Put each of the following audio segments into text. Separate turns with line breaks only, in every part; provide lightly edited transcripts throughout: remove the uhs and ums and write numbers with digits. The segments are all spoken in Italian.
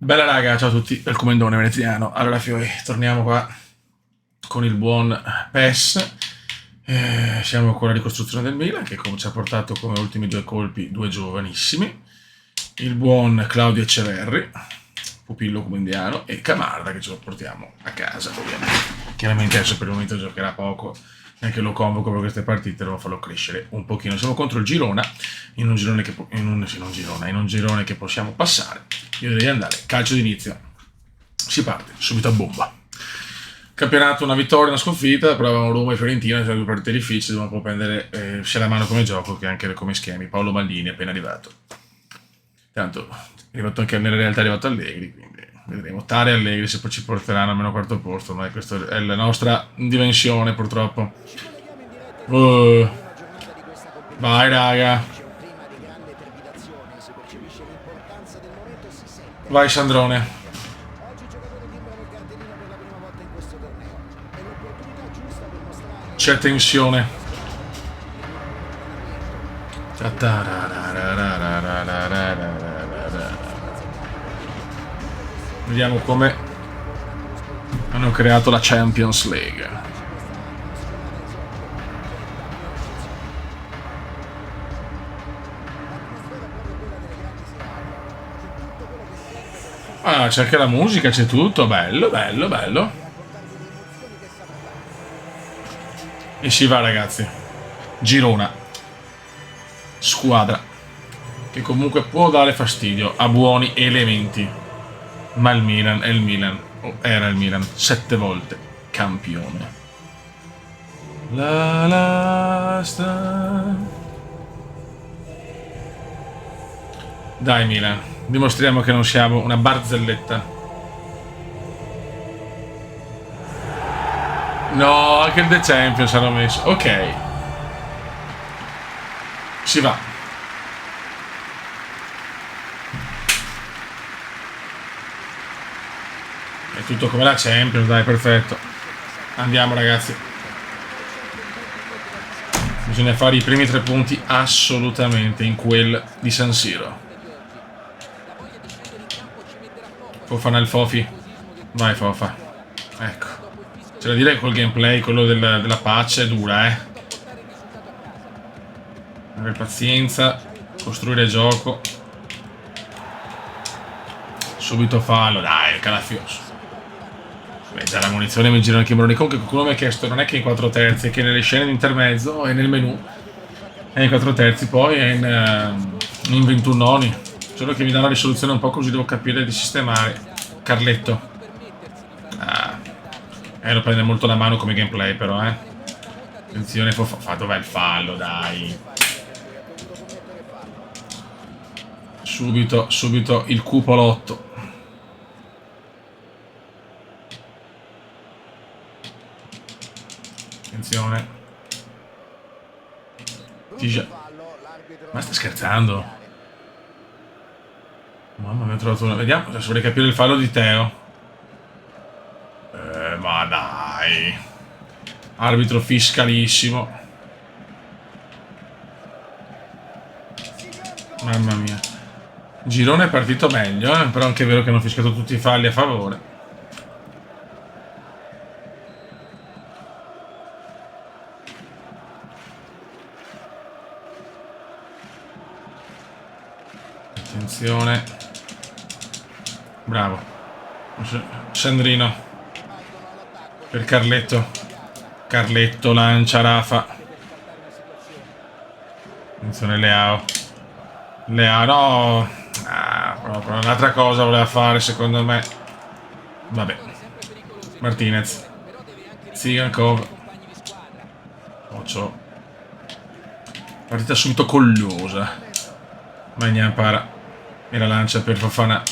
Bella raga, ciao a tutti, dal comandone veneziano. Allora, Fiori, torniamo qua con il buon PES. Siamo con la ricostruzione del Milan, che ci ha portato come ultimi due colpi due giovanissimi. Il buon Claudio Ecceverri, pupillo comundiano, e Camarda, che ce lo portiamo a casa, ovviamente. Chiaramente adesso per il momento giocherà poco, neanche lo convoco per queste partite, devo farlo crescere un pochino. Siamo contro il Girona, in un girone che, in un girone che possiamo passare. Io direi andare, calcio d'inizio, si parte subito a bomba. Campionato, una vittoria, una sconfitta, però avevamo Roma e Fiorentina, cioè due partite difficili, ma può prendere sia la mano come gioco che anche come schemi. Paolo Maldini è appena arrivato. Tanto è arrivato anche nella realtà, è arrivato Allegri, quindi vedremo. Tare e Allegri se poi ci porteranno almeno quarto posto, ma questa è la nostra dimensione purtroppo. Vai raga. Vai Sandrone. C'è tensione. Vediamo come hanno creato la Champions League. Ah, c'è anche la musica, c'è tutto, bello, bello, bello. E si va ragazzi. Girona. Squadra che comunque può dare fastidio a buoni elementi. Ma il Milan è il Milan. O era il Milan. 7 volte campione. Dai Milan, dimostriamo che non siamo una barzelletta. No, anche il The Champions hanno messo. Ok. Si va. È tutto come la Champions, dai, perfetto. Andiamo ragazzi. Bisogna fare i primi 3 punti assolutamente in quel di San Siro. Fofana il Fofi. Vai Fofa. Ecco. C'è da dire che col gameplay, quello della pace, è dura, Avere pazienza, costruire gioco. Subito fallo, dai, calafioso. Beh, già la munizione mi girano anche i maroni. Comunque qualcuno mi ha chiesto, non è che in 4 terzi, è che nelle scene di intermezzo e nel menu è in 4 terzi, poi è in 21 noni. Solo che mi dà una risoluzione un po' così, devo capire di sistemare. Carletto. Lo prende molto la mano come gameplay però, Attenzione, dov'è il fallo, dai. Subito il cupolotto. Attenzione. Ma stai scherzando? Mamma mia, ho trovato una. Vediamo, adesso vorrei capire il fallo di Teo. Ma dai. Arbitro fiscalissimo. Mamma mia. Girone è partito meglio, però anche è vero che hanno fischiato tutti i falli a favore. Attenzione. Bravo. Sandrino. Per Carletto. Carletto lancia Rafa. Attenzione Leao. Leao no. Proprio un'altra cosa voleva fare secondo me. Vabbè. Martinez. Zigankov. Occio. Partita subito collosa. Magnan para. E la lancia per Fofana.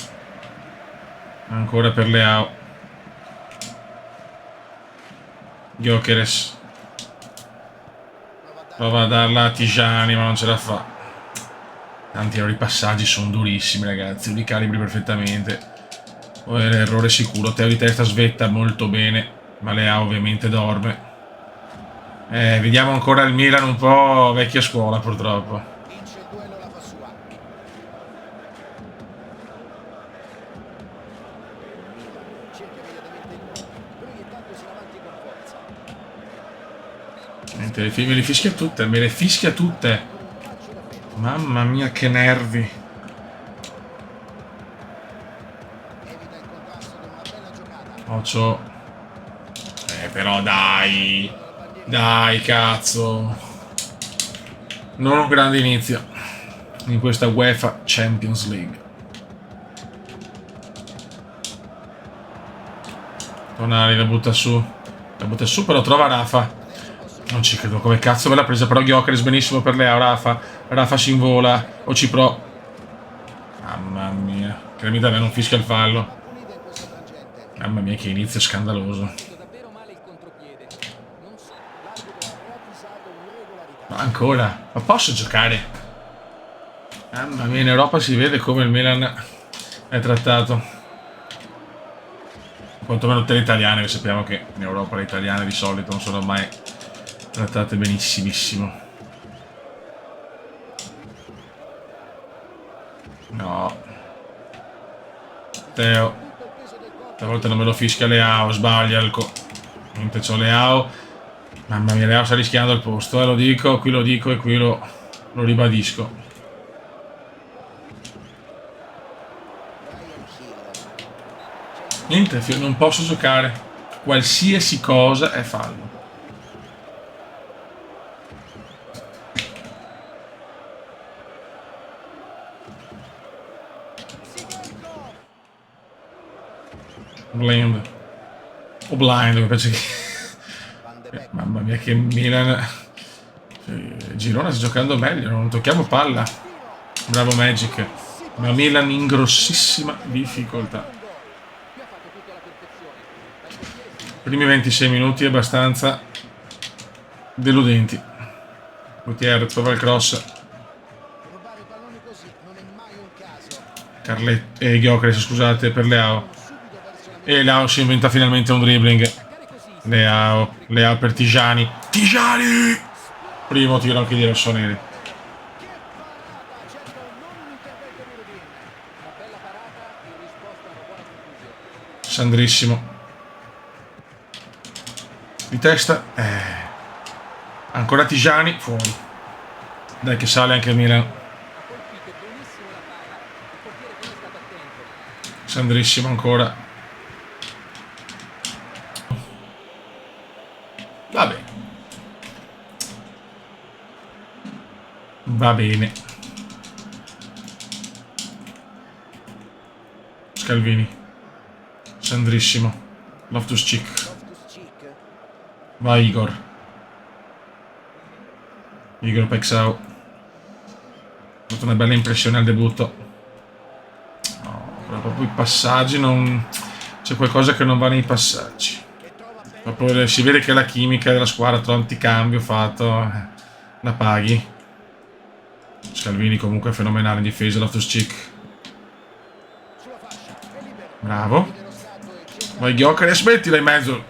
Ancora per Leao. Gyökeres. Prova a darla a Tijani, ma non ce la fa. Tanti ripassaggi sono durissimi, ragazzi. Li calibri perfettamente. Poi l'errore sicuro. Teo di testa svetta molto bene, ma Leao ovviamente dorme. Vediamo ancora il Milan un po' vecchia scuola, purtroppo. Niente, me le fischia tutte, me le fischia tutte. Mamma mia, che nervi. Occhio. Però dai. Dai, cazzo. Non un grande inizio in questa UEFA Champions League. Tonali la butta su. La butta su, però trova Rafa. Non ci credo, come cazzo me l'ha presa, però Gyökeres benissimo per Leao. Rafa si invola. O ci pro. Mamma mia. Cremita a me non fischia il fallo. Mamma mia, che inizio scandaloso. Ma ancora? Ma posso giocare? Mamma mia, in Europa si vede come il Milan è trattato. Quantomeno tutte le italiane, che sappiamo che in Europa le italiane di solito non sono mai trattate benissimissimo. No. Teo. Stavolta non me lo fischia Leao, sbaglia il Niente, c'ho Leao. Mamma mia, Leao sta rischiando il posto, lo dico e qui lo ribadisco. Niente, non posso giocare. Qualsiasi cosa è fallo. Blind. O blind, mi piace che... Mamma mia, che Milan... Girona sta giocando meglio, non tocchiamo palla. Bravo Magic. Ma Milan in grossissima difficoltà. Primi 26 minuti abbastanza deludenti. Gutierrez trova il cross. Gyökeres, scusate, per Leao. E Leao si inventa finalmente un dribbling. Leao per Tijani. Primo tiro anche di rossoneri. Sandrissimo. Di testa. Ancora Tijani. Fuori. Dai che sale anche il Milan. Sandrissimo ancora. Vabbè. Va bene. Scalvini. Sandrissimo. Loftus-Cheek. Va Igor. Igor Pexau. Ha fatto una bella impressione al debutto. No, però proprio i passaggi non... C'è qualcosa che non va nei passaggi. Proprio si vede che la chimica della squadra, tanti cambio fatto. La paghi. Scalvini comunque è fenomenale in difesa, Loftus-Cheek. Bravo. Vai Gyökeres, mettila in mezzo.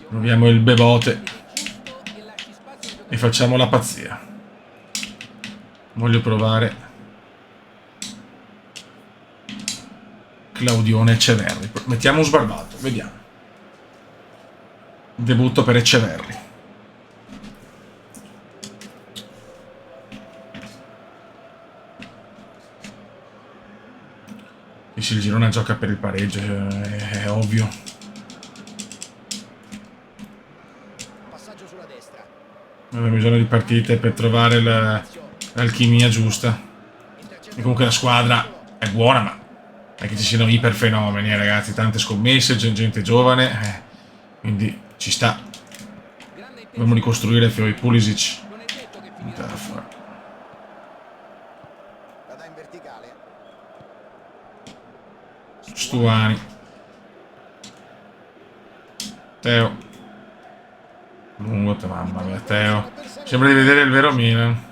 Proviamo il bebote e facciamo la pazzia. Voglio provare Claudione Ecceverri. Mettiamo un sbarbato, vediamo. Debutto per Ecceverri. E se il Girona gioca per il pareggio, è ovvio. Abbiamo bisogno di partite per trovare l'alchimia giusta. E comunque la squadra è buona, ma non è che ci siano iperfenomeni, ragazzi. Tante scommesse, gente giovane, quindi ci sta. Dobbiamo ricostruire Fiori Pulisic. Stuani. Teo. Lungo, mamma mia, Teo. Sembra di vedere il vero Milan.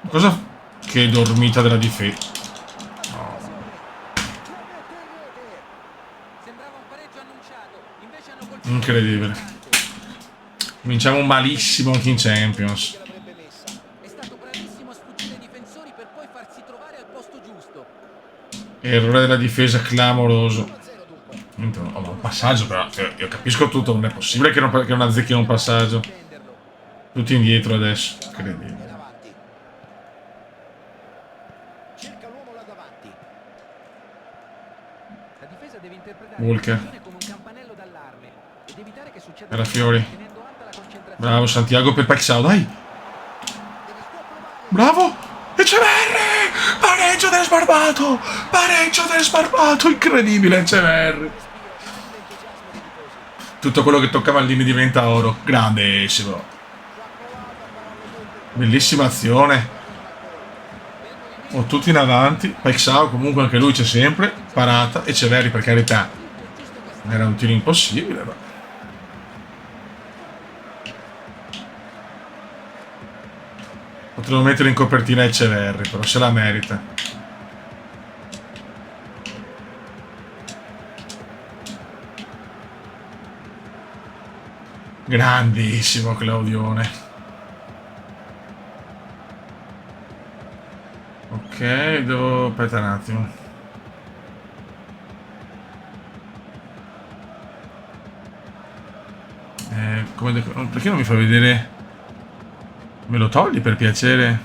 Cosa? Che dormita della difesa. No. Incredibile. Vinciamo malissimo anche in Champions.
È stato bravissimo a sfuggire ai difensori per poi farsi trovare al posto giusto.
Errore della difesa clamoroso. Oh, ma un passaggio però. Io capisco tutto, non è possibile che non azzecchino un passaggio. Tutti indietro adesso. Incredibile.
Cerca l'uomo là davanti. La difesa deve interpretare
Walker.
l'azione come un campanello d'allarme ed evitare che succeda
Calafiori.
tenendo alta la concentrazione.
Bravo Santiago per Paixão, dai. Bravo. Eceverri. Pareggio del sbarbato. Pareggio del sbarbato. Incredibile Eceverri. Tutto quello che tocca Maldini diventa oro. Grandissimo. Bellissima azione. Tutti in avanti. Paixão comunque anche lui c'è sempre. Parata. Eceverri per carità. Era un tiro impossibile, ma... Potremmo mettere in copertina Eceverri, però se la merita. Grandissimo Claudione. Ok, devo... aspetta un attimo. Perché non mi fa vedere... Me lo togli per piacere?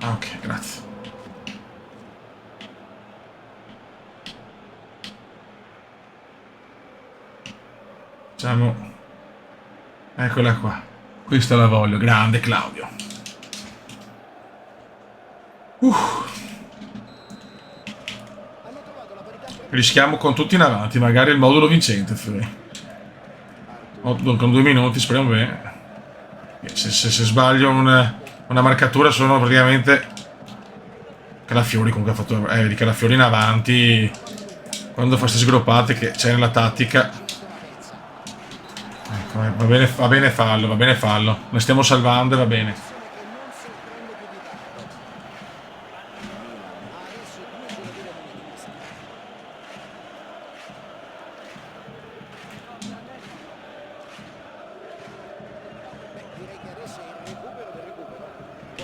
Ah, ok, grazie. Facciamo... Eccola qua. Questa la voglio. Grande Claudio. Rischiamo con tutti in avanti. Magari il modulo vincente. Con 2 minuti, speriamo bene. Se sbaglio una marcatura sono praticamente... Calafiori comunque ha fatto... vedi Calafiori in avanti. Quando fa queste sgroppate che c'è nella tattica. Ecco, va bene fallo. Ne stiamo salvando e va bene.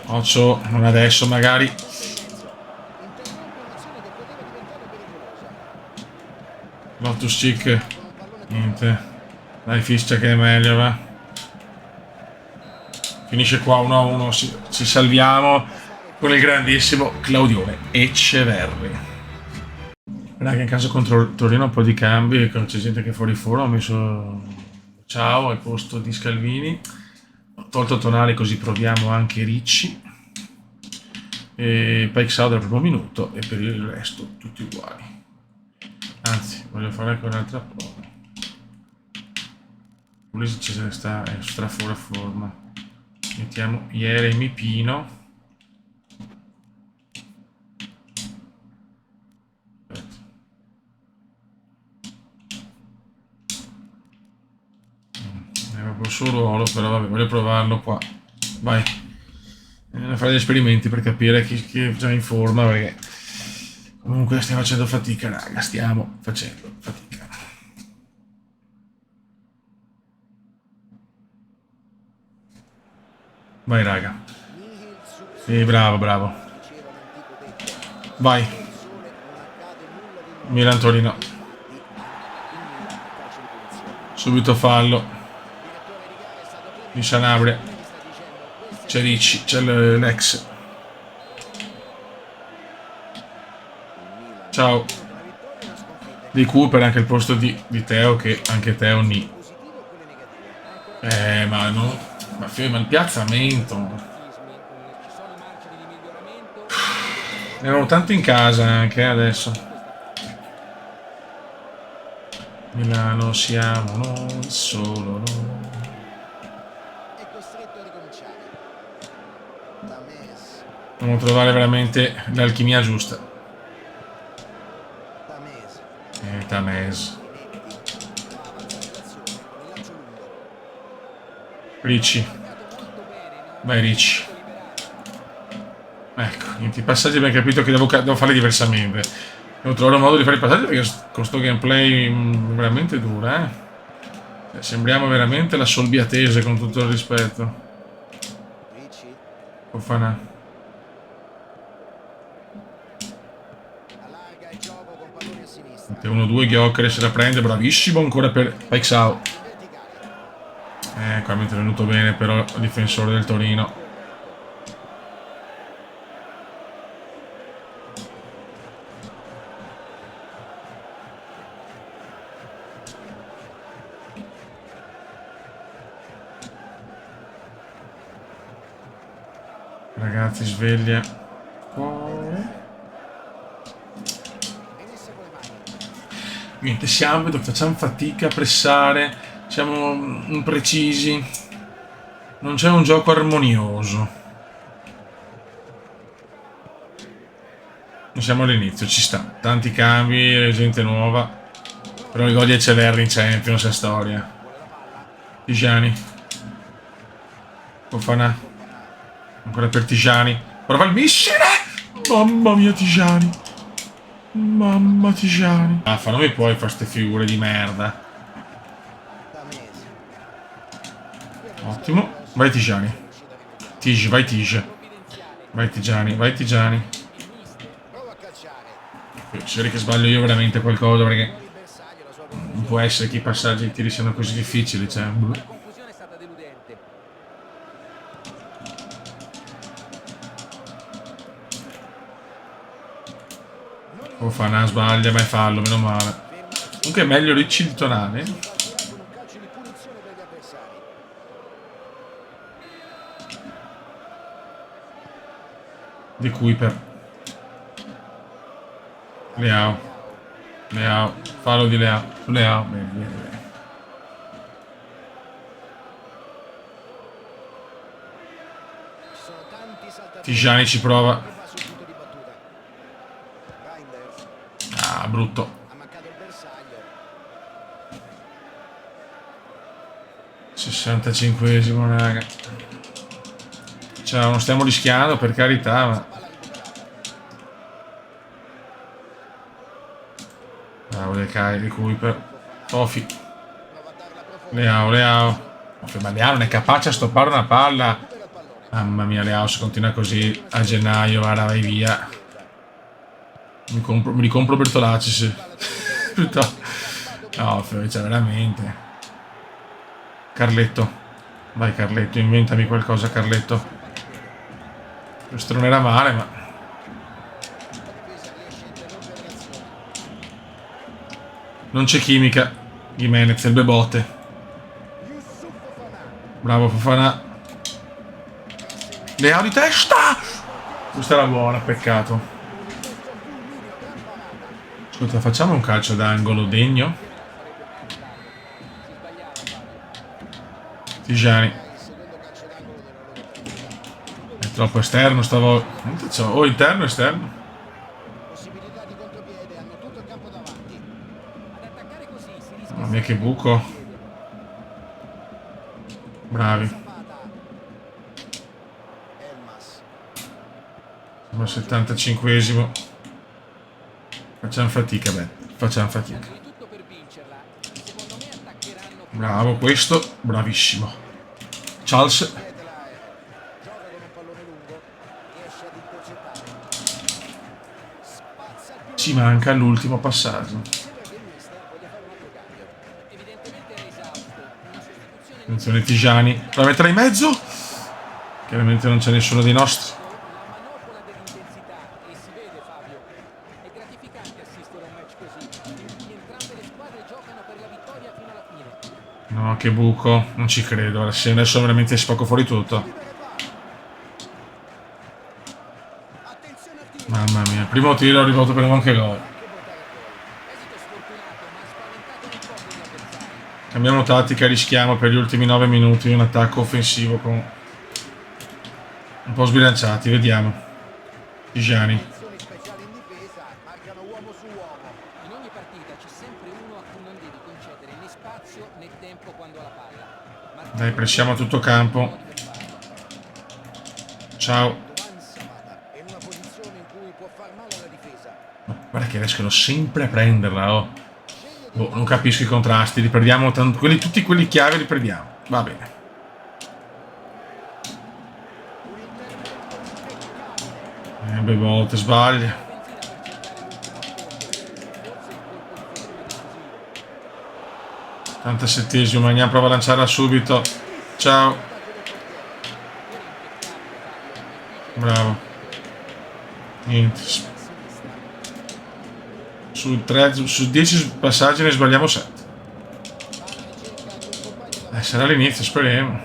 Occhio, non adesso magari. Lotus Cheek. Niente. Dai Fischia che è meglio, va. Finisce qua 1-1. Ci salviamo con il grandissimo Claudione Eceverri. Raga, in caso contro il Torino un po' di cambi. C'è gente che è fuori foro. Ho messo Ciao al posto di Scalvini. Ho tolto Tonali così proviamo anche Ricci. E Paixão dal primo minuto. E per il resto tutti uguali. Anzi, voglio fare anche un'altra prova. Pulisic sta fuori forma. Mettiamo Jeremy Pino. Aspetta. È proprio il suo ruolo, però vabbè, voglio provarlo qua. Vai. Bisogna fare gli esperimenti per capire chi è già in forma, perché comunque stiamo facendo fatica, raga. Stiamo facendo fatica. Vai, raga. Sì, bravo. Vai. Milan Torino. Subito fallo. Di Sanabria. C'è Ricci, c'è l'ex. Ciao. Di Cooper anche il posto di Teo, che anche Teo ni. Ma no. Ma il piazzamento. Ne erano tanto in casa anche adesso. Milano siamo noi, solo noi. Dobbiamo trovare veramente l'alchimia giusta. Tamese. Ricci. Vai Ricci. Ecco, niente, i passaggi abbiamo capito che devo farli diversamente. Devo trovare un modo di fare i passaggi perché con sto gameplay veramente dura, sembriamo veramente la Solbiatese, con tutto il rispetto.
Ricci
Fofana.
allarga il gioco con pallone a sinistra.
1-2, Gyökeres se la prende, bravissimo ancora per Paixao.
In verticale.
Qua mi è venuto bene però il difensore del Torino. Ragazzi, sveglia.
Venisse con le mani.
Niente, vedo che facciamo fatica a pressare, siamo imprecisi, non c'è un gioco armonioso. Non siamo all'inizio, ci sta, tanti cambi, gente nuova, però i gol di Eceverri in Champions è storia. Tijani, Fofana, ancora per Tijani, prova il missile, mamma mia Tijani. Mamma Tijani. Non mi puoi fare ste figure di merda.
Damesi.
Ottimo. Vai Tijani. Tij, vai Tij. Vai Tijani, vai Tijani.
Prova a calciare.
Speri che sbaglio io veramente qualcosa perché
Il bersaglio, la sua
non può essere che i passaggi e i tiri siano così difficili, cioè.
La confusione è stata deludente.
Fofana sbaglia, ma è fallo, meno male. Comunque è meglio Ricci di Tonale.
con un calcio di punizione per gli avversari.
Di Kuiper. Leao. Leao. Fallo di Leao. Leao. Bene, bene, bene.
Ci sono tanti saltatori.
Tijani ci prova.
Che va sul punto di battuta. Reinders
Ah, brutto.
ha mancato il bersaglio.
65esimo, raga. Ciao, non stiamo rischiando, per carità, ma...
Palla recuperata.
Bravo, Le Kai, di Kuiper. Tofi.
Prova a darla profonda.
Leao, Leao. Ma Leao non è capace a stoppare una palla.
Recupera il pallone.
Mamma mia, Leao, se continua così a gennaio, guarda, vai via. Mi ricompro Bertolacci, sì. No, cioè, veramente. Carletto. Vai, Carletto, inventami qualcosa, Carletto. Questo non era male, ma...
La difesa riesce a interrompere l'azione.
Non c'è chimica. Gimenez, le due botte.
Yusuf Fofana.
Bravo, Fofana. Leao di testa! Questa era buona, peccato. Ascolta, facciamo un calcio d'angolo degno? Tijani.
Il secondo calcio d'angolo della loro partita.
È troppo esterno stavolta. O interno o esterno.
Possibilità di contropiede, hanno tutto il campo davanti.
Ad attaccare così si rischia
Mamma mia, che buco. Bravi.
Zapata. Elmas.
Siamo al 75esimo. Facciamo fatica, beh. Facciamo fatica.
di tutto per vincerla. Secondo me attaccheranno più.
Bravo, questo. Bravissimo. Charles.
Pietrlae. Gioca con un pallone lungo. Riesce ad intercettare. Spazza il più.
Ci manca l'ultimo passaggio.
Sembra che il mister voglia fare un altro cambio.
Evidentemente è esausto. Una sostituzione
Attenzione Tijani. La metterà in mezzo? Chiaramente non c'è nessuno dei nostri.
la manopola dell'intensità e si vede Fabio. È gratificante assistere a un match così. Entrambe le squadre giocano per la vittoria fino alla fine.
No, che buco. Non ci credo. Adesso veramente spacco fuori tutto.
Attenzione al tiro.
Mamma mia. Primo tiro arrivato per anche gol.
Esito sfortunato ma spaventato un po' degli avversari.
Cambiamo tattica, rischiamo per gli ultimi 9 minuti un attacco offensivo con un po' sbilanciati, vediamo. Tijani.
Azioni speciali in difesa, marcano uomo su uomo.
In ogni partita c'è sempre uno a cui non devi concedere né spazio né tempo quando ha la palla.
Dai, pressiamo a tutto campo. Ciao.
Duan Zapata è in una posizione in cui può far male alla difesa.
Guarda che riescono sempre a prenderla, oh. Boh, non capisco i contrasti, li perdiamo tutti quelli chiave li perdiamo. Va bene. Beh, volte sbaglia. 87esimo, Magnan prova a lanciarla subito. Ciao. Bravo. Niente. Su 10 passaggi ne sbagliamo 7. Sarà l'inizio, speriamo.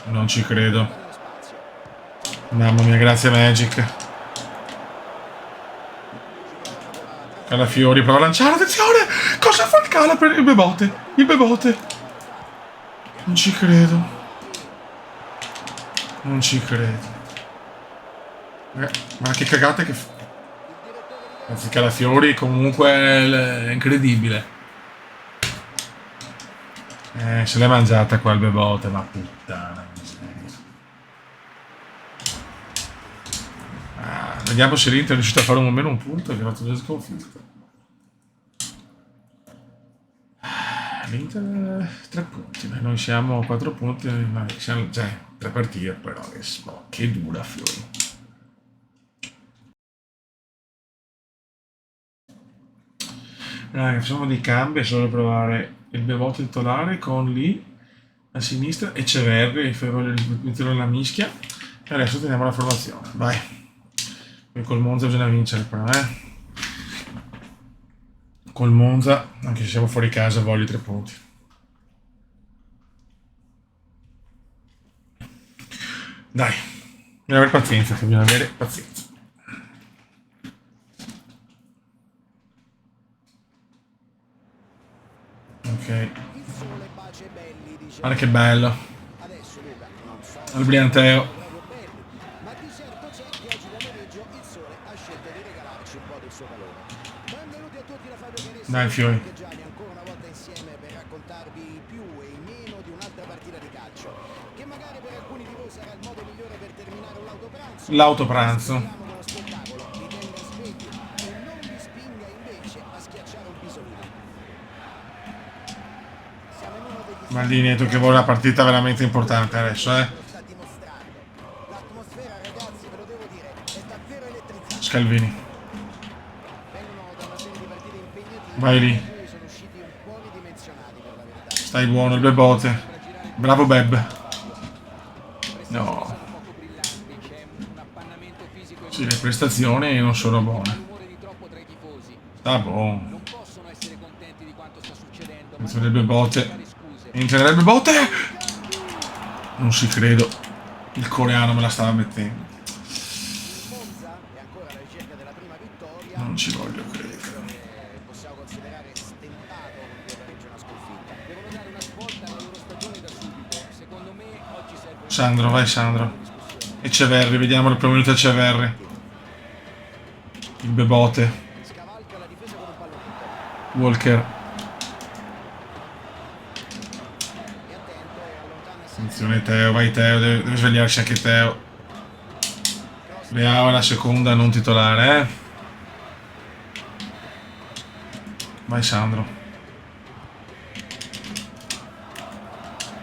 Non ci credo. Mamma mia, grazie Magic. Calafiori prova a lanciare, attenzione! Cosa fa il Cala per il Bebote? Il Bebote. Non ci credo. Non ci credo. Ma che cagate che fa. Anzi, Calafiori comunque è incredibile. Se l'è mangiata qua il Bebote, ma puttana. Vediamo se l'Inter è riuscito a fare almeno un punto, che ha fatto 2 sconfitte. L'Inter 3 punti, noi siamo a 4 punti, siamo, cioè 3 partite, però che dura Fiori. Facciamo dei cambi, solo per provare il Bebote titolare con lì a sinistra e Ceverri, il metterlo nella mischia, e adesso teniamo la formazione, vai. E col Monza bisogna vincere però, Col Monza, anche se siamo fuori casa, voglio 3 punti. Dai, bisogna avere pazienza, bisogna avere pazienza. Ok. Guarda che bello. Il brillanteo. Dai Fiori. L'autopranzo. Maldini, detto che vuole una partita veramente importante adesso, Scalvini. Vai lì. Stai buono, il Bebote. Bravo Beb. No. Sì, le prestazioni non sono buone. Sta buono. Attenzione il Bebote. Entra il Bebote! Non ci credo. Il coreano me la stava mettendo. Non ci voglio credere. Sandro, vai Sandro. E Ceverri, vediamo il primo minuto a Ceverri. Il Bebote. Walker. Attenzione Teo, vai Teo, deve svegliarsi anche Teo. Leao è la seconda non titolare, Vai Sandro.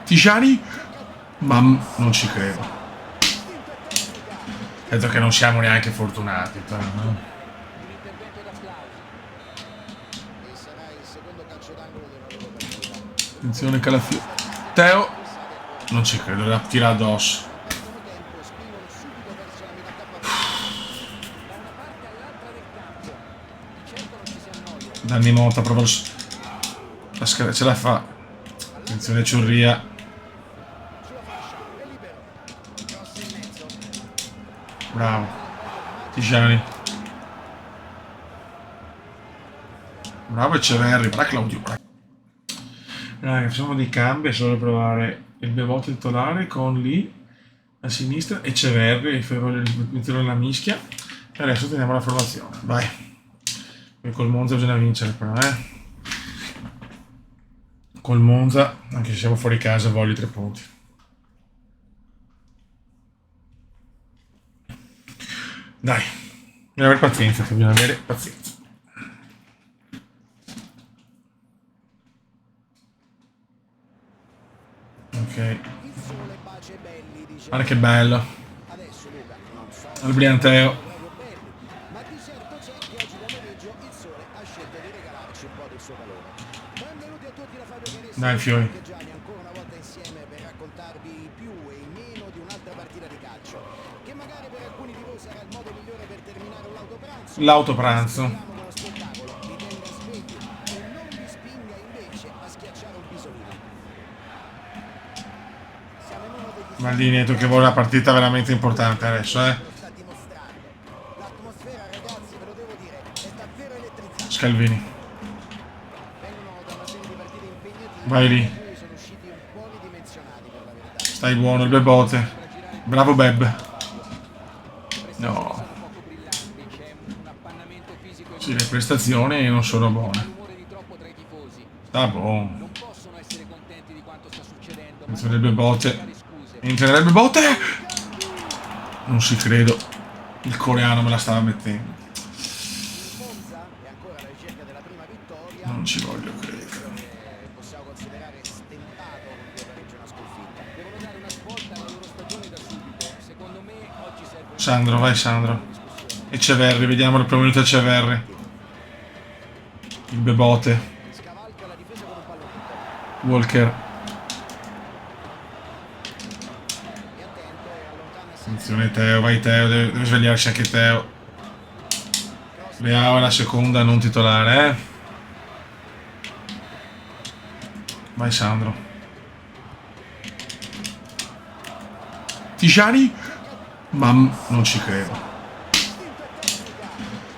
Tijani? Ma non ci credo. Penso che non siamo neanche fortunati, però, no? Attenzione Calafiori. Teo. Non ci credo, la tira addosso. Danny Mota prova la ce la fa. Attenzione Ciurria. Bravo. Tijani. Bravo e Ceverri. Bravo Claudio. Facciamo dei cambi, solo per provare il Bebote titolare con lì a sinistra e Ceverri, il metterlo nella mischia, e adesso teniamo la formazione, vai. E col Monza bisogna vincere però, Col Monza, anche se siamo fuori casa, voglio i 3 punti. Dai, bisogna avere pazienza, bisogna avere pazienza. Ok,
Il sole bacia i belli, dice.
guarda che bello.
Adesso Luca, non so
Il Brianteo.
proprio belli, ma di certo c'è che oggi pomeriggio il sole ha scelto di regalarci un po' del suo calore. Benvenuti a tutti da Fabio Chiaresi.
Dai, Fiori.
e Gianni ancora una volta insieme per raccontarvi i più e i meno di un'altra partita di calcio, che magari per alcuni di voi sarà il modo migliore per terminare un l'autopranzo.
L'autopranzo.
Speriamo che lo spettacolo vi tenga svegli e non vi spinga invece a schiacciare un pisolino. Siamo in uno degli
Maldini, detto che vuole una partita veramente importante adesso,
lo sta dimostrando. L'atmosfera, ragazzi, ve lo devo dire, è davvero elettrizzante.
Scalvini.
Vengono da una serie di partite impegnative
Vai lì.
da cui sono usciti un po' ridimensionati per la verità.
Stai buono, il Bebote. Bravo Beb.
Le prestazioni
No.
sono poco brillanti, c'è un appannamento fisico
Sì, le prestazioni non sono buone.
rumore di troppo tra i tifosi.
Sta buono.
Non possono essere contenti di quanto sta succedendo, ma
Attenzione
non
il
possono
Bebote.
cercare scuse.
Entra il Bebote. Non ci credo. Il coreano me la stava mettendo.
Il Monza è ancora alla ricerca della prima vittoria.
Non ci voglio credere.
Che possiamo considerare stentato con due pareggi e una sconfitta.
Devono dare una svolta alla loro stagione da subito. Secondo me oggi serve un
Sandro, vai Sandro. E Ceverri, vediamo il primo minuto a Ceverri. Il Bebote.
scavalca la difesa con un pallone.
Walker.
E attento e allontana sempre.
Attenzione Teo, vai Teo, deve svegliarsi anche Teo. Leao è la seconda non titolare, Vai Sandro. Tijani? Ma non ci credo.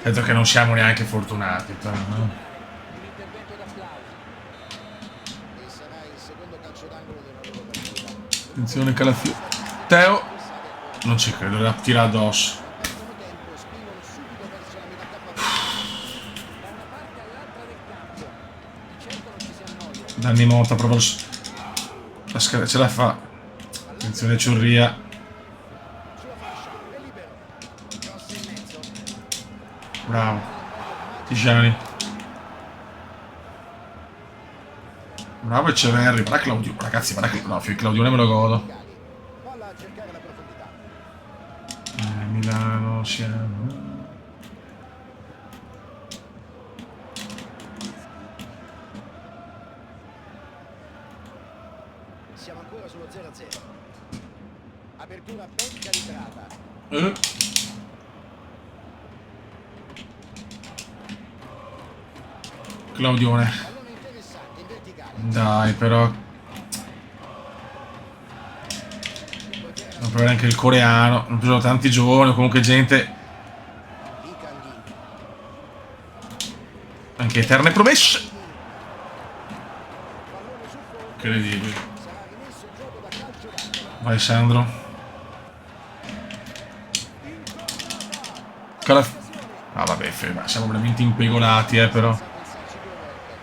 Penso che non siamo neanche fortunati, però, no?
un intervento d'applauso.
E sarà il secondo calcio d'angolo della loro partita.
Attenzione Calafiori. Teo. Non ci credo, la tira addosso.
Perdono tempo, spingono subito verso la metà campo.
Da una parte all'altra del campo. Di certo non ci si annoia.
Danni Mota, proprio ce la fa. Attenzione Ciurria.
Sulla fascia, è libero. Cross in mezzo.
Bravo. Tijani. Bravo Eceverri. Guarda Claudio. Ragazzi, guarda che. No, Claudione me lo godo.
Gali. Palla a cercare la profondità.
Milano siamo.
Siamo ancora sullo 0-0. Apertura ben calibrata.
Eh? Claudione.
Pallone interessante in verticale.
Dai, però. Non però anche il coreano. Non sono tanti giovani, comunque gente.
Di Canghini.
Anche eterne promesse.
Pallone sul fondo.
Incredibile.
Sarà rimesso in gioco da calcio d'angolo.
Vai Sandro. Ah vabbè, ma siamo veramente impegolati, però.
Sa pensarci due volte.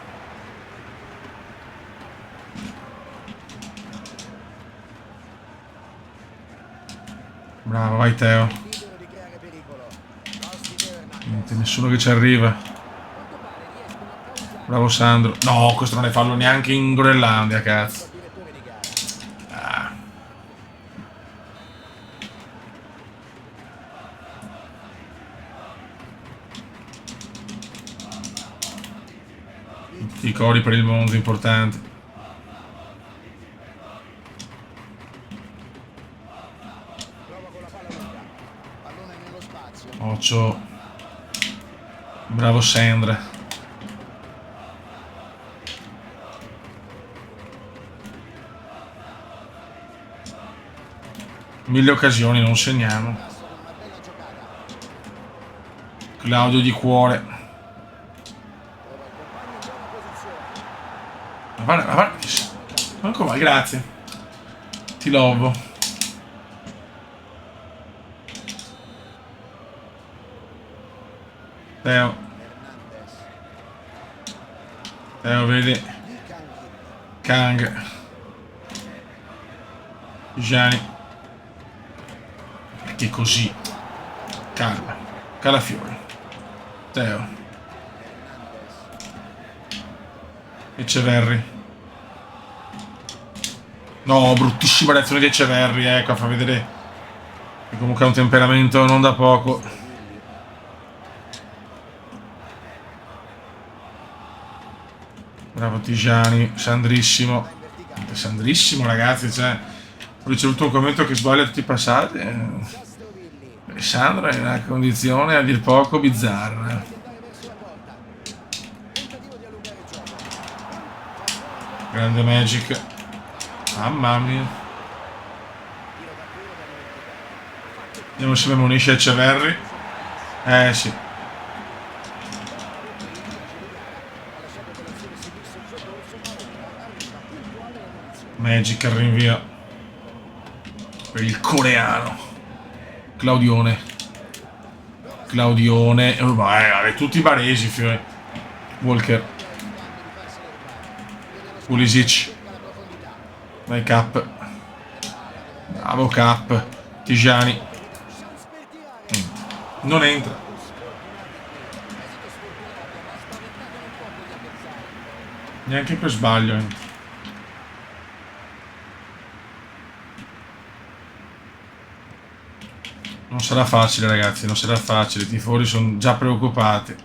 Bravo, vai Teo.
Libero di creare pericolo. Costi Teo Hernandez.
Niente, nessuno che ci arriva. Bravo Sandro. No, questo non è fallo neanche in Groenlandia, cazzo.
Il direttore di gara.
Ah. I cori per il mondo importanti.
Prova con la palla lunga. Pallone nello spazio.
Occhio. Bravo Sandra. Mille occasioni, non segniamo.
Passo con una bella giocata.
Claudio di cuore.
Trova il compagno in buona posizione.
Ma guarda. Ecco qua, grazie. Ti lovo. Teo.
Hernandez.
Teo, vedi
Di Canghini.
Kang, Gianni, che così, calma, Calafiori, Teo, Eceverri. No, bruttissima reazione di Eceverri, ecco, fa vedere che comunque ha un temperamento non da poco. Bravo Tigiani, Sandrissimo. Sandrissimo, ragazzi, cioè, ho ricevuto un commento che sbaglia tutti i passaggi. Alessandro è in una condizione a dir poco bizzarra. Grande Magic. Mamma mia. Vediamo se mi unisce Eceverri. Sì. Magic al rinvio per il coreano Claudione. Vabbè, tutti i baresi, fiore. Walker, Pulisic, vai Cap, bravo Cap, Tigiani, non entra. Neanche per sbaglio entra. Non sarà facile, ragazzi, non sarà facile. I tifosi sono già preoccupati.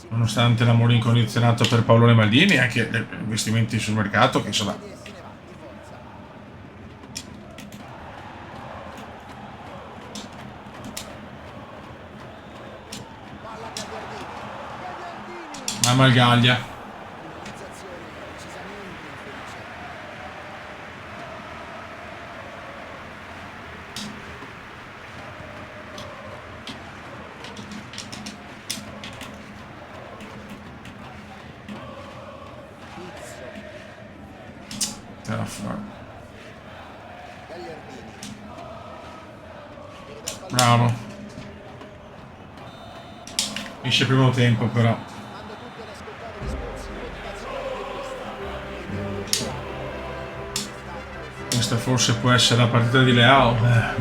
Nonostante l'amore incondizionato per Paolone Maldini e anche gli investimenti sul mercato, che insomma. Mamma il Gallia. Bravo. Finisce il primo tempo però. Questa forse può essere la partita di Leao.
Breve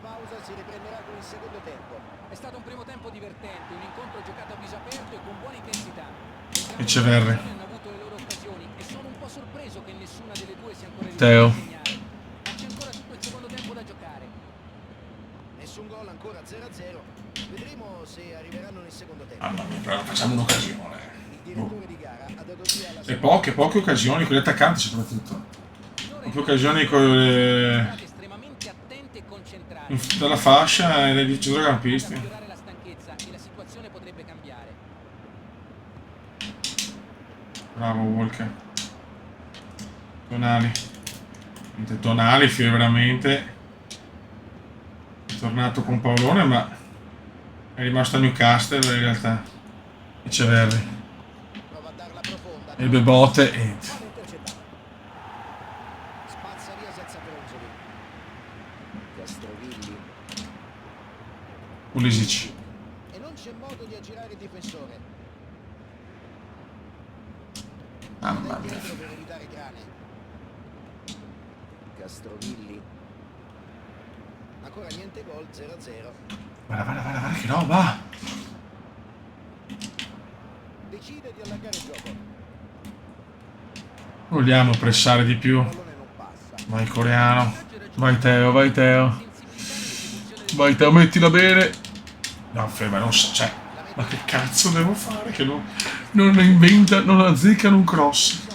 pausa, si riprenderà con il secondo tempo.
È stato un primo tempo divertente, un incontro giocato a viso aperto e con buona intensità.
Eceverri.
Hanno avuto le loro occasioni e sono un po' sorpreso che nessuna delle due sia ancora
Teo.
riuscita a segnare. Ma c'è ancora tutto il secondo tempo da giocare.
Nessun gol ancora 0-0. Vedremo se arriveranno nel secondo tempo.
Mamma mia, però facciamo un'occasione.
Il direttore di gara ha dato via alla
E poche occasioni con gli attaccanti soprattutto. Poche occasioni con
State estremamente attente e concentrate.
dalla fascia e dai centrocampisti.
Migliorare la stanchezza e la situazione potrebbe cambiare.
Bravo Walker. Tonali. Tonali, fiore veramente. È tornato con Paolone, ma è rimasto a Newcastle in realtà. Eceverri.
prova a darla profonda.
E il Bebote.
Palla intercettata. Spazza via senza Bronzoli. Castrovilli.
Pulisic.
E non c'è modo di aggirare il difensore.
Mamma mia.
Dietro per evitare grane. Castrovilli. Ancora niente gol, 0-0.
Guarda, che roba!
Decide di allargare il gioco.
Vogliamo pressare di più.
Il pallone non passa.
Vai coreano. Vai Teo. Vai Teo, mettila bene. No, ferma, non so, cioè, ma che cazzo devo fare? Che non inventa, non azzeccano un cross.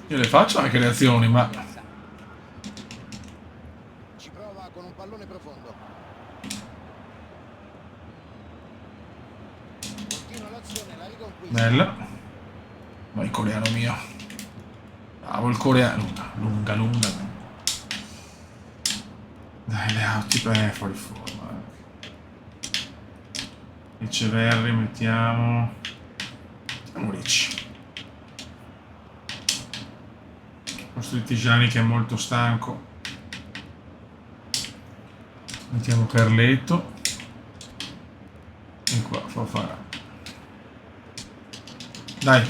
Io le faccio anche le azioni, ma
Ci prova con un pallone profondo. Continua l'azione, la riconquista.
bella. Vai coreano mio. Bravo il coreano. Lunga. Dai, Leao, tipo è fuori forma. Eceverri, mettiamo Ricci. Posto di Tigiani che è molto stanco. Mettiamo Carletto. E qua Fofana. Dai.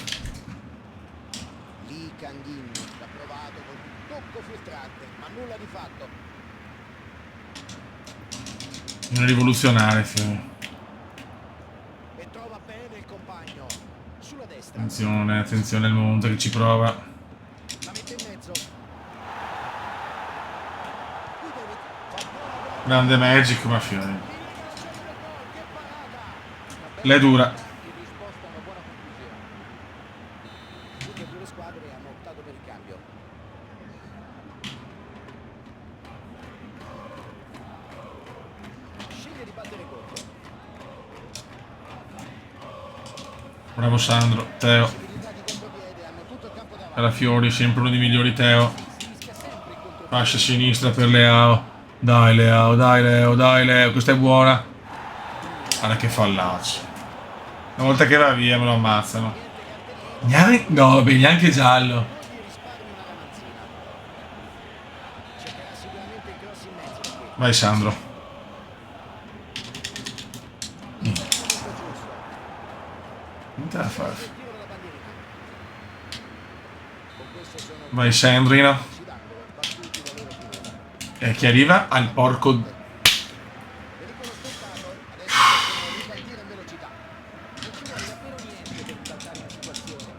Lì Canghini l'ha provato con un tocco filtrante, ma nulla di fatto.
Non rivoluzionare, figlio.
E trova bene il compagno. Sulla destra.
Attenzione, attenzione al Monte che ci prova.
La mette in mezzo. Qui David fa buona
Grande Magic, ma figlio.
che parata.
Lei è dura.
In risposta a una buona conclusione.
Tutte e due le squadre hanno optato per il cambio. Sceglie di battere corto.
Bravo Sandro. Teo.
Possibilità di contropiede, hanno tutto il campo davanti.
Alla Fiori, sempre uno dei migliori Teo.
Si rischia sempre il contropiede.
Fascia sinistra per Leao. Dai Leao, dai Leo, dai Leo. Questa è buona. Guarda che fallaccio. Una volta che va via me lo ammazzano. Neanche, no, vabbè, neanche giallo.
Oggi risparmia una ramanzina. Cercherà sicuramente il cross in mezzo da qui.
Vai Sandro.
Momento giusto.
Non te la fare.
Il tiro della bandierina. Con questo sono
Vai Sandrino.
calci d'angolo, battuti da loro finora.
E chi arriva al porco.
Pericolo scontato, adesso possono ripartire in velocità.
Non ci vuole davvero niente per ribaltare la situazione.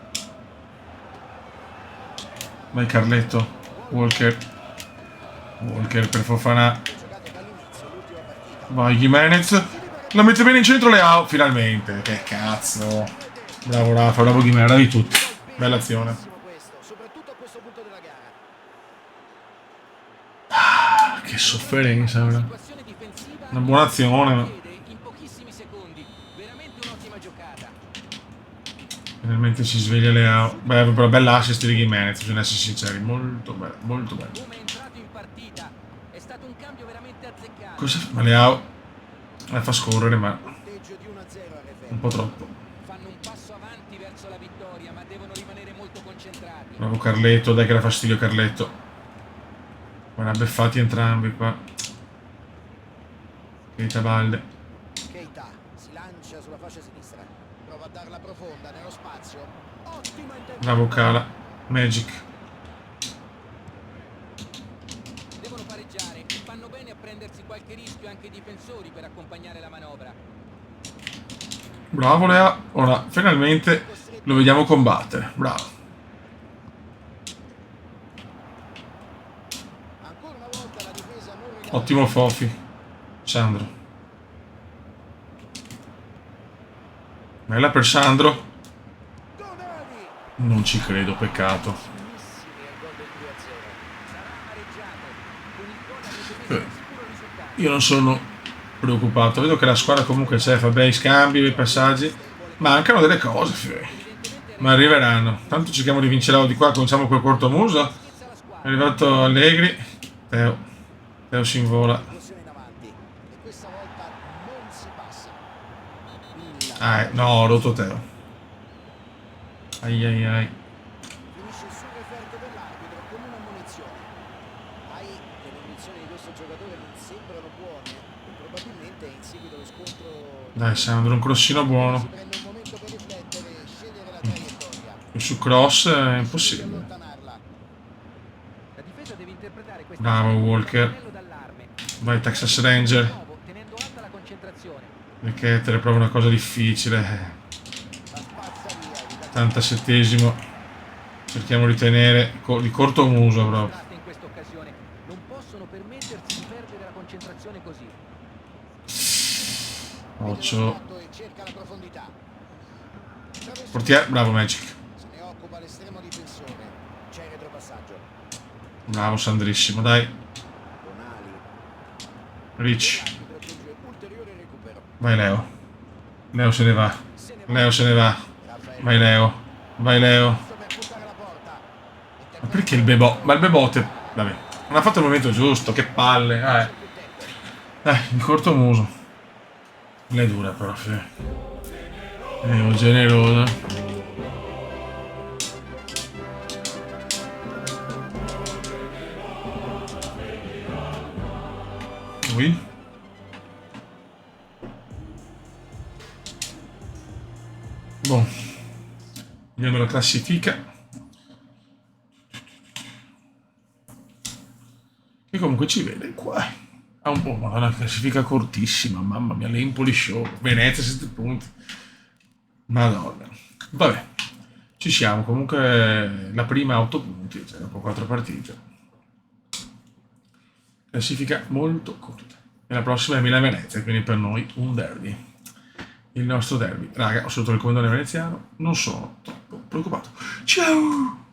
Vai Carletto. Walker. Walker per Fofana.
Ha giocato dall'inizio l'ultima partita.
Vai Gimenez. La mette bene in centro Leao. Finalmente. Che cazzo. Bravo Rafa, bravo Gimenez. Bravi tutti. Bella azione.
Benissimo questo, soprattutto a questo punto della gara.
Che sofferenza. ora.
Situazione difensiva.
Una buona azione. ma
In pochissimi secondi. Veramente un'ottima giocata.
Finalmente si sveglia Leao. Beh, però bella assist di Gimenez. Bisogna essere sinceri. Molto bello. Molto bello.
Come è entrato in partita. È stato un cambio veramente azzeccato.
Cosa fa? Ma Leao la fa scorrere, ma
Punteggio di 1-0 a referto.
un po' troppo.
Fanno un passo avanti verso la vittoria, ma devono rimanere molto concentrati.
Bravo Carletto, dai che dà fastidio Carletto. Guarda, beffati entrambi qua. Keita Balde.
Keita si lancia sulla fascia sinistra. Prova a darla profonda nello spazio. Ottima intervento.
Bravo Cala. Magic.
Devono pareggiare e fanno bene a prendersi qualche rischio anche i difensori per accompagnare la manovra.
Bravo Lea. Ora, finalmente lo vediamo combattere. Bravo.
Ancora una volta la difesa non regala.
Ottimo Fofi. Sandro. Bella per Sandro.
Tonali.
Non ci credo, peccato.
Finissimi al gol del 2-0.
Sarà amareggiato. Con il gol avrebbe messo al sicuro il risultato.
Io non sono preoccupato. Vedo che la squadra comunque c'è, fa bei scambi, bei passaggi. Mancano delle cose, figlio. Ma arriveranno. Tanto cerchiamo di vincere di qua. Cominciamo col cortomuso.
Schizza la
È
squadra.
arrivato Allegri. Teo. Teo si invola.
Corsione in avanti. E questa volta non si passa. Quindi la
Ah, no, ho rotto Teo. Ai ai ai.
finisce sul referto dell'arbitro con un'ammonizione. Mai le munizioni di questo giocatore non sembrano buone e probabilmente in seguito allo scontro
Dai Sandro, un crossino
si
buono.
prende un momento per riflettere e scegliere la traiettoria.
Su cross è
Di
impossibile.
allontanarla.
La difesa deve interpretare questa
Bravo,
azione come un
Walker.
pannello d'allarme.
Vai Texas Ranger.
Di nuovo, tenendo alta la concentrazione.
Perché te ne prova una cosa difficile.
La spazza via, evita
87esimo. Cerchiamo di tenere di corto muso proprio.
In questa occasione non possono permettersi di perdere la concentrazione così.
Occhio.
e cerca la profondità. Traverso-
Portiere, bravo Magic.
Se ne occupa l'estremo difensore. C'è il retropassaggio.
Bravo Sandrissimo, dai.
Tonali.
Rich.
L'arbitro aggiunge ulteriore recupero.
Vai Leo. Leo se ne va.
Se ne va.
Leo se ne va.
Raffaele.
Vai Leo. Vai Leo.
Per puntare la porta.
Ma perché il bebò? Ma il bebote. Vabbè. Non ha fatto il momento giusto. Che palle. Il corto muso. Le è dura però, Leo generosa. Lui. Boh, vediamo la classifica. E comunque ci vede qua. Ha un po' una classifica cortissima, mamma mia, l'Empoli show. Venezia 7 punti. Madonna. Vabbè, ci siamo. Comunque la prima a 8 punti, cioè dopo 4 partite. Classifica molto corta. E la prossima è Milan-Venezia, quindi per noi un derby. Il nostro derby. Raga, ho sotto il comandone veneziano, non sono troppo preoccupato. Ciao!